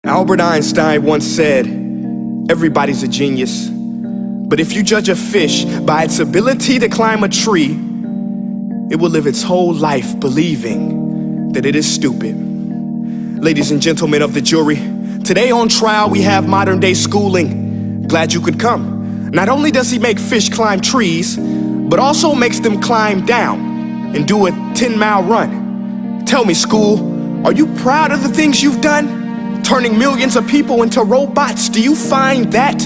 Albert Einstein once said, everybody's a genius, but if you judge a fish by its ability to climb a tree, it will live its whole life believing that it is stupid. Ladies and gentlemen of the jury, today on trial we have modern day schooling. Glad you could come. Not only does he make fish climb trees, but also makes them climb down and do a 10-mile run. Tell me, school, are you proud of the things you've done? Turning millions of people into robots, do you find that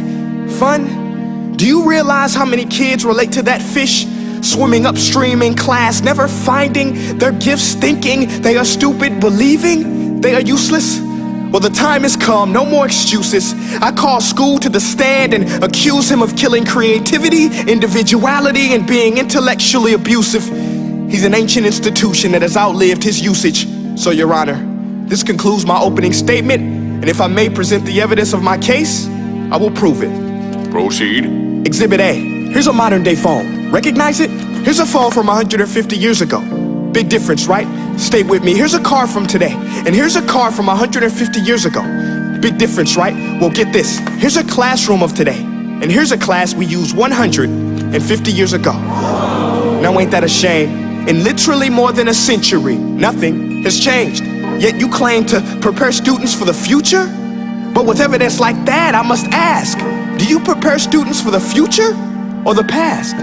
fun? Do you realize how many kids relate to that fish swimming upstream in class, never finding their gifts, thinking they are stupid, believing they are useless? Well, the time has come, no more excuses. I call school to the stand and accuse him of killing creativity, individuality, and being intellectually abusive. He's an ancient institution that has outlived his usage. So, Your Honor, this concludes my opening statement, and if I may present the evidence of my case, I will prove it. Proceed. Exhibit A. Here's a modern day phone. Recognize it? Here's a phone from 150 years ago. Big difference, right? Stay with me. Here's a car from today, and here's a car from 150 years ago. Big difference, right? Well, get this. Here's a classroom of today, and here's a class we used 150 years ago. Now, ain't that a shame? In literally more than a century, nothing has changed. Yet you claim to prepare students for the future? But with evidence like that, I must ask, do you prepare students for the future or the past?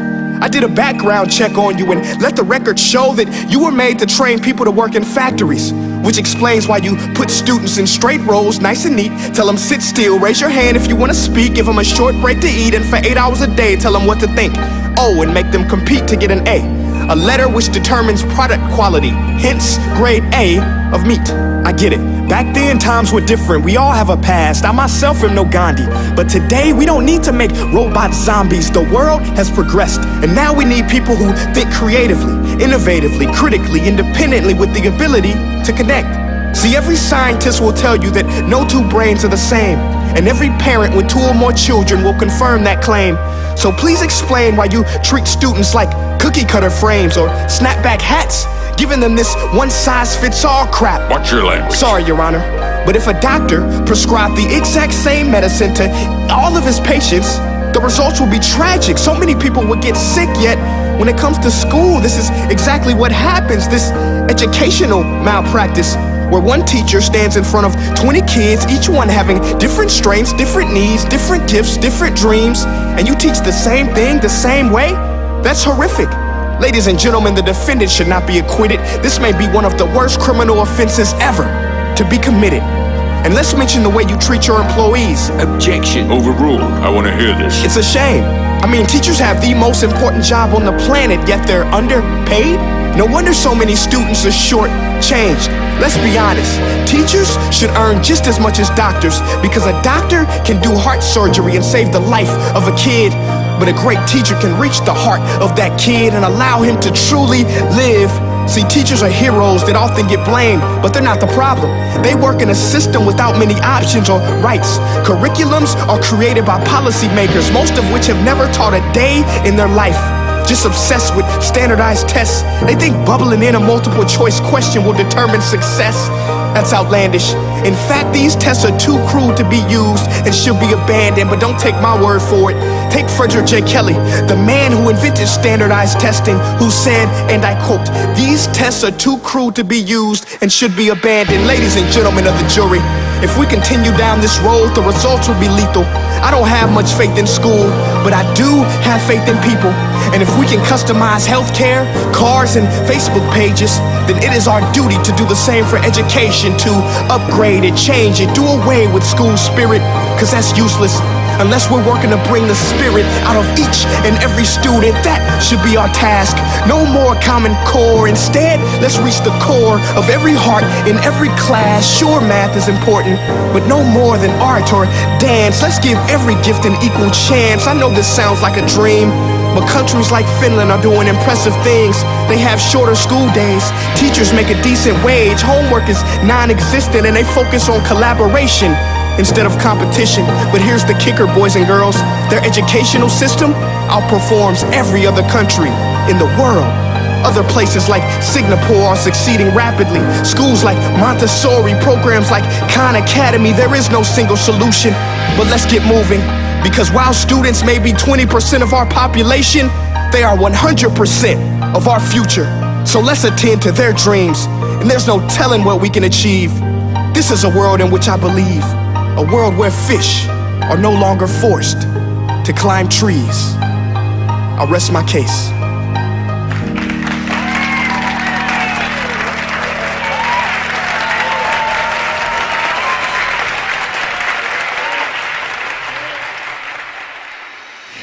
I did a background check on you and let the record show that you were made to train people to work in factories, which explains why you put students in straight rows, nice and neat, tell them sit still, raise your hand if you want to speak, give them a short break to eat, and for 8 hours a day, tell them what to think. Oh, and make them compete to get an A letter which determines product quality, hence grade A of meat. I get it. Back then, times were different. We all have a past. I myself am no Gandhi. But today, we don't need to make robot zombies. The world has progressed, and now we need people who think creatively, innovatively, critically, independently, with the ability to connect. See, every scientist will tell you that no two brains are the same, and every parent with 2 or more children will confirm that claim. So please explain why you treat students like cookie cutter frames or snapback hats, giving them this one-size-fits-all crap. Watch your language. Sorry, Your Honor, but if a doctor prescribed the exact same medicine to all of his patients, the results would be tragic. So many people would get sick, yet when it comes to school, this is exactly what happens, this educational malpractice, where one teacher stands in front of 20 kids, each one having different strengths, different needs, different gifts, different dreams, and you teach the same thing the same way? That's horrific. Ladies and gentlemen, the defendant should not be acquitted. This may be one of the worst criminal offenses ever to be committed. And let's mention the way you treat your employees. Objection. Overruled. I want to hear this. It's a shame. I mean, teachers have the most important job on the planet, yet they're underpaid? No wonder so many students are short-changed. Let's be honest, teachers should earn just as much as doctors, because a doctor can do heart surgery and save the life of a kid, but a great teacher can reach the heart of that kid and allow him to truly live. See, teachers are heroes that often get blamed, but they're not the problem. They work in a system without many options or rights. Curriculums are created by policymakers, most of which have never taught a day in their life. Just obsessed with standardized tests. They think bubbling in a multiple choice question will determine success. That's outlandish. In fact, these tests are too crude to be used and should be abandoned, but don't take my word for it. Take Frederick J. Kelly, the man who invented standardized testing, who said, and I quote, "These tests are too crude to be used and should be abandoned." Ladies and gentlemen of the jury, if we continue down this road, the results will be lethal. I don't have much faith in school, but I do have faith in people. And if we can customize healthcare, cars, and Facebook pages, then it is our duty to do the same for education, to upgrade it, change it, do away with school spirit, because that's useless. Unless we're working to bring the spirit out of each and every student, that should be our task. No more Common Core. Instead, let's reach the core of every heart in every class. Sure, math is important, but no more than art or dance. Let's give every gift an equal chance. I know this sounds like a dream, but countries like Finland are doing impressive things. They have shorter school days. Teachers make a decent wage. Homework is non-existent, and they focus on collaboration instead of competition. But here's the kicker, boys and girls. Their educational system outperforms every other country in the world. Other places like Singapore are succeeding rapidly. Schools like Montessori, programs like Khan Academy, there is no single solution. But let's get moving, because while students may be 20% of our population, they are 100% of our future. So let's attend to their dreams, and there's no telling what we can achieve. This is a world in which I believe, a world where fish are no longer forced to climb trees. I rest my case.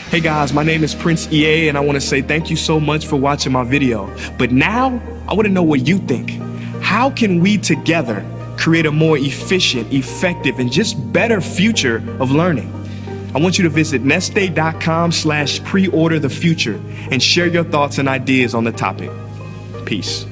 Hey guys, my name is Prince Ea, and I want to say thank you so much for watching my video. But now, I want to know what you think. How can we together create a more efficient, effective, and just better future of learning? I want you to visit nestday.com/preorderthefuture and share your thoughts and ideas on the topic. Peace.